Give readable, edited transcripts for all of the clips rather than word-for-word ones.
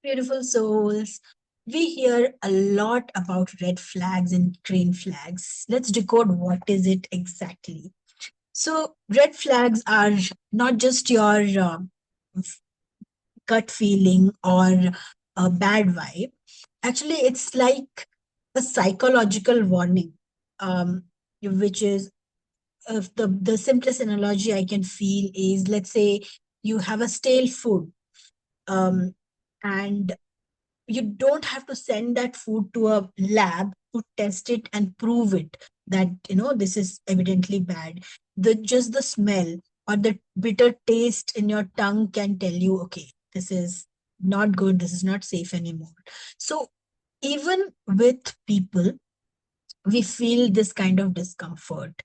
Beautiful souls. We hear a lot about red flags and green flags. Let's decode what is it exactly. So, red flags are not just your gut feeling or a bad vibe. Actually, it's like a psychological warning, um, which is the simplest analogy I can feel is, let's say you have a stale food, um, and you don't have to send that food to a lab to test it and prove it that this is evidently bad. The smell or the bitter taste in your tongue can tell you, okay, this is not good, this is not safe anymore. So even with people, we feel this kind of discomfort.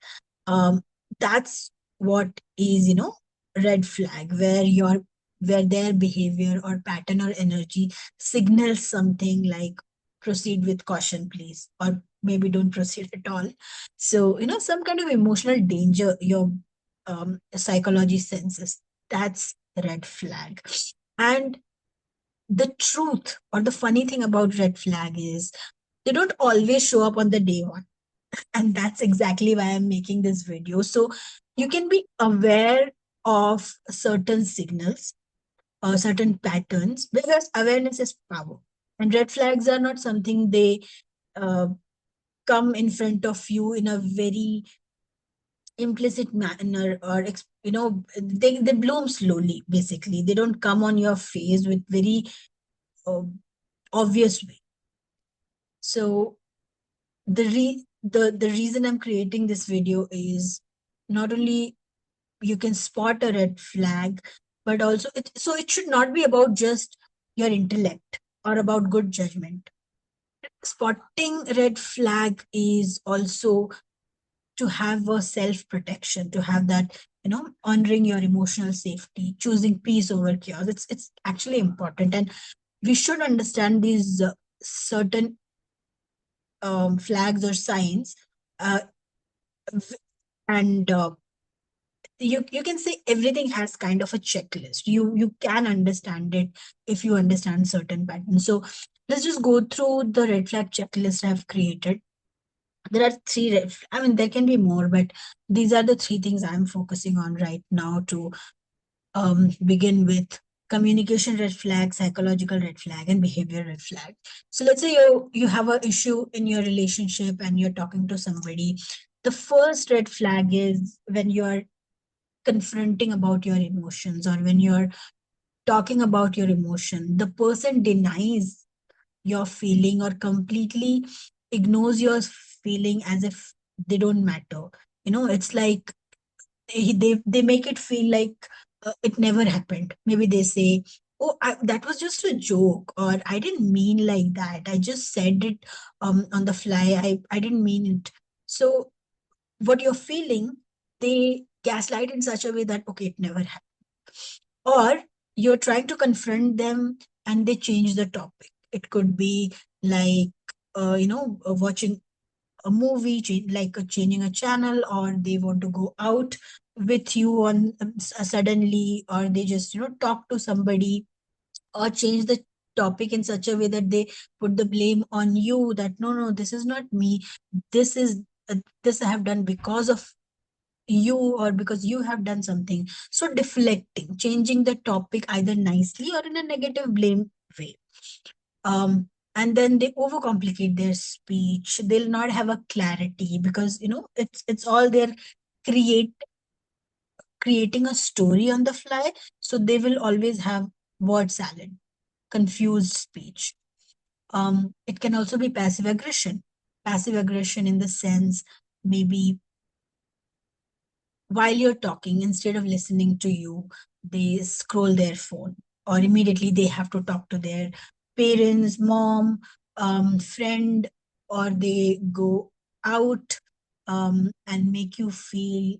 That's what is, red flag, where their behavior or pattern or energy signals something like proceed with caution please, or maybe don't proceed at all. So some kind of emotional danger your psychology senses. That's the red flag. And the truth or the funny thing about red flag is they don't always show up on the day one, and that's exactly why I'm making this video. So you can be aware of certain signals or certain patterns, because awareness is power. And red flags are not something they uh, come in front of you in a very implicit manner, or they bloom slowly. Basically, they don't come on your face with very uh, obvious way. So the reason I'm creating this video is not only you can spot a red flag, but also it should not be about just your intellect or about good judgment. Spotting red flag is also to have a self protection, to have that, honoring your emotional safety, choosing peace over chaos. It's actually important, and we should understand these certain flags or signs, uh, and you can say everything has kind of a checklist. You can understand it if you understand certain patterns. So let's just go through the red flag checklist I've created. There are three I mean, there can be more, but these are the three things I'm focusing on right now to begin with: communication red flag, psychological red flag, and behavior red flag. So let's say you have an issue in your relationship and you're talking to somebody. The first red flag is when you're confronting about your emotions, or when you're talking about your emotion, the person denies your feeling or completely ignores your feeling as if they don't matter. It's like they make it feel like it never happened. Maybe they say, oh, that was just a joke, or I didn't mean like that, I just said it on the fly, I didn't mean it. So what you're feeling, they gaslight in such a way that, okay, it never happened. Or you're trying to confront them and they change the topic. It could be like watching a movie, like changing a channel, or they want to go out with you on suddenly, or they just talk to somebody, or change the topic in such a way that they put the blame on you, that no, this is not me, this is this I have done because of you, or because you have done something. So deflecting, changing the topic either nicely or in a negative blame way. And then they overcomplicate their speech. They'll not have a clarity, because it's all they're create creating a story on the fly. So they will always have word salad, confused speech. It can also be passive aggression. Passive aggression in the sense, maybe while you're talking, instead of listening to you, they scroll their phone, or immediately they have to talk to their parents, mom, friend, or they go out and make you feel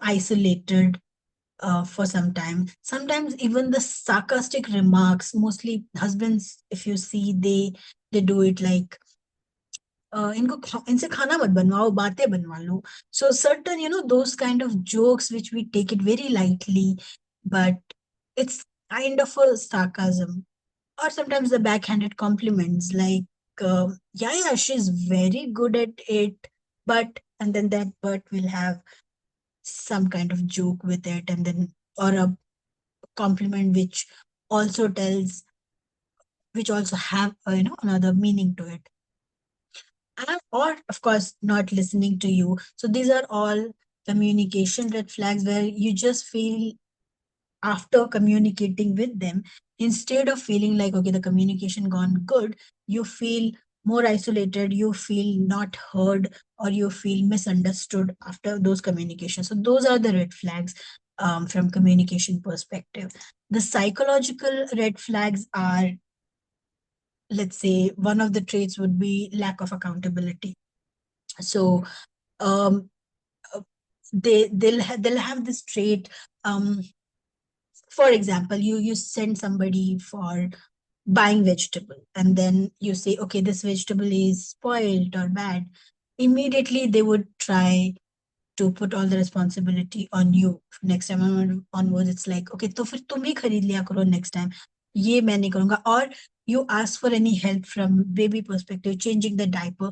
isolated for some time. Sometimes even the sarcastic remarks, mostly husbands, if you see, they do it like, इनको इनसे खाना मत बनवाओ, बातें बनवा लो. So certain those kind of jokes which we take it very lightly, but it's kind of a sarcasm, or sometimes the backhanded compliments like, yeah, yeah, she's very good at it, but, and then that but will have some kind of joke with it, and then, or a compliment also tells which also have another meaning to it. Or of course not listening to you. So these are all communication red flags where you just feel, after communicating with them, instead of feeling like, okay, the communication gone good, you feel more isolated, you feel not heard, or you feel misunderstood after those communications. So those are the red flags, from communication perspective. The psychological red flags are, let's say, one of the traits would be lack of accountability. So um they'll have this trait. For example, you send somebody for buying vegetable, and then you say, okay, this vegetable is spoiled or bad. Immediately they would try to put all the responsibility on you. Next time onwards, it's like, okay, तो फिर तुम ही खरीद लिया करो next time, ये मैं नहीं करूंगा. Or you ask for any help from baby perspective, changing the diaper,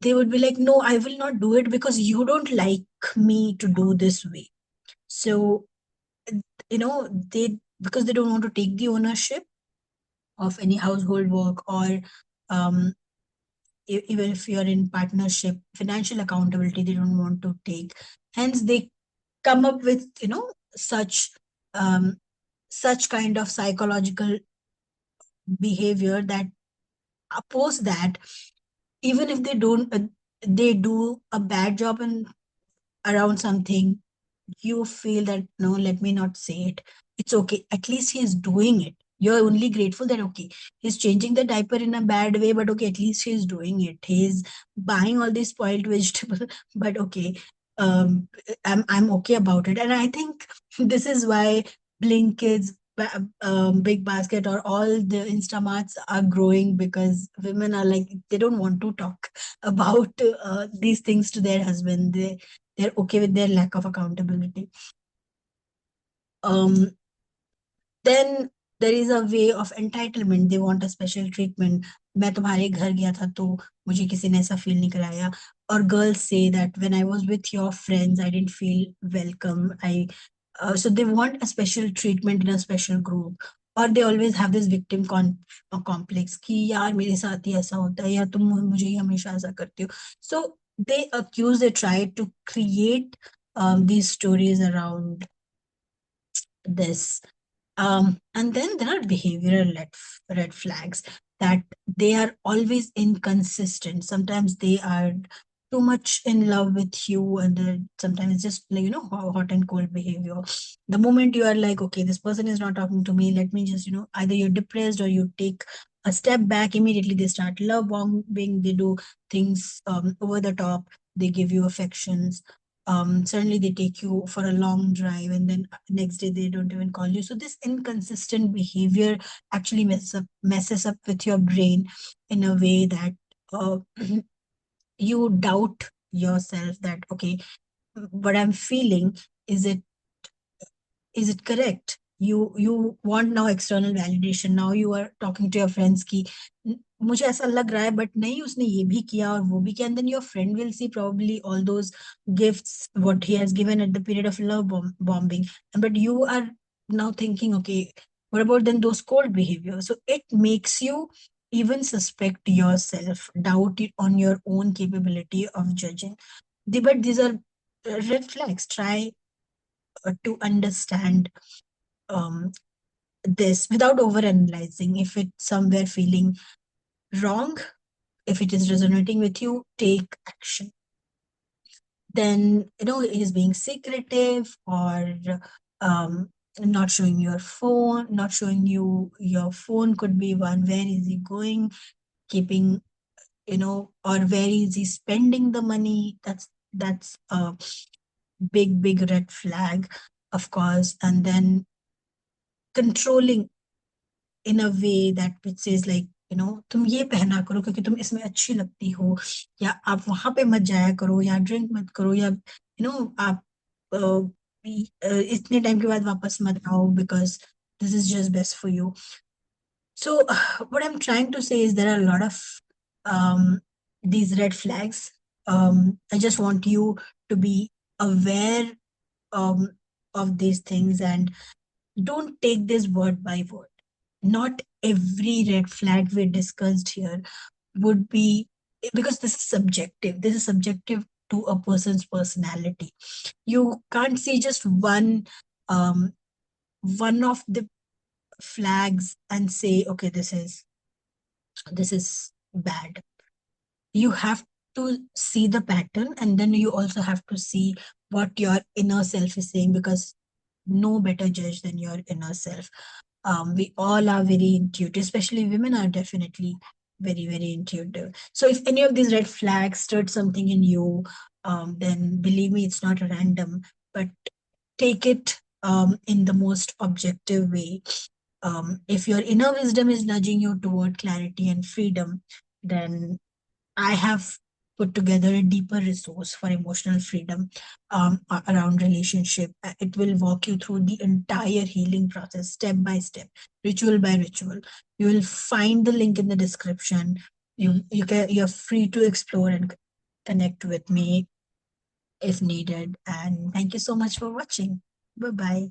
they would be like, no, I will not do it because you don't like me to do this way. So they, because they don't want to take the ownership of any household work, or um, even if you're in partnership, financial accountability they don't want to take. Hence they come up with such um, such kind of psychological behavior that oppose that. Even if they don't they do a bad job in around something, you feel that, no, let me not say it, it's okay, at least he's doing it. You're only grateful that, okay, he's changing the diaper in a bad way, but okay, at least he's doing it. He's buying all these spoiled vegetables, but okay, I'm okay about it. And I think this is why Blinkits, Big Basket, or all the Instamarts are growing, because women are like, they don't want to talk about these things to their husband. They're okay with their lack of accountability. um then there is a way of entitlement. They want a special treatment. मैं तुम्हारे घर गया था तो मुझे किसी ने ऐसा फील नहीं कराया. Or girls say that when I was with your friends I didn't feel welcome. So they want a special treatment in a special group. Or they always have this victim complex कि यार मेरे साथ ही ऐसा होता है, या तुम मुझे ही हमेशा ऐसा करती हो. So they accuse, they try to create these stories around this. And then there are behavioral red flags, that they are always inconsistent. Sometimes they are too much in love with you, and then sometimes it's just like, hot and cold behavior. The moment you are like, okay, this person is not talking to me, let me just, either you're depressed or you take a step back, immediately they start love bombing, they do things over the top, they give you affections. Suddenly they take you for a long drive, and then next day they don't even call you. So this inconsistent behavior actually messes up with your brain in a way that uh, you doubt yourself, that okay, what I'm feeling, is it correct? You want now external validation. Now you are talking to your friends ki, मुझे ऐसा लग रहा है, but नहीं, उसने ये भी किया और वो भी किया. And then your friend will see probably all those gifts what he has given at the period of love bombing. But you are now thinking, okay, what about then those cold behavior? So it makes you even suspect yourself, doubt it on your own capability of judging. But these are red flags. Try to understand um, this without overanalyzing. If it's somewhere feeling wrong, if it is resonating with you, take action. Then, he's being secretive, or um, not showing your phone, not showing you your phone could be one. Where is he going? Keeping, or where is he spending the money? That's a big red flag, of course. And then controlling in a way that which says like, तुम ये पहना करो क्योंकि तुम इसमें अच्छी लगती हो, या आप वहां पे मत जाया करो, या ड्रिंक मत करो, या आप इतने टाइम के बाद वापस मत आओ, because this is just best for you. So what I'm trying to say is there are a lot of um, these red flags. I just want you to be aware um, of these things, and don't take this word by word. Not every red flag we discussed here would be, because this is subjective. This is subjective to a person's personality. You can't see just um, one of the flags and say, okay, this is bad. You have to see the pattern, and then you also have to see what your inner self is saying, because no better judge than your inner self. We all are very intuitive, especially women are definitely very, very intuitive. So if any of these red flags stirred something in you, then believe me, it's not random, but take it in the most objective way. If your inner wisdom is nudging you toward clarity and freedom, then I have put together a deeper resource for emotional freedom around relationship. It will walk you through the entire healing process, step by step, ritual by ritual. You will find the link in the description. You're free to explore and connect with me if needed. And thank you so much for watching. Bye bye.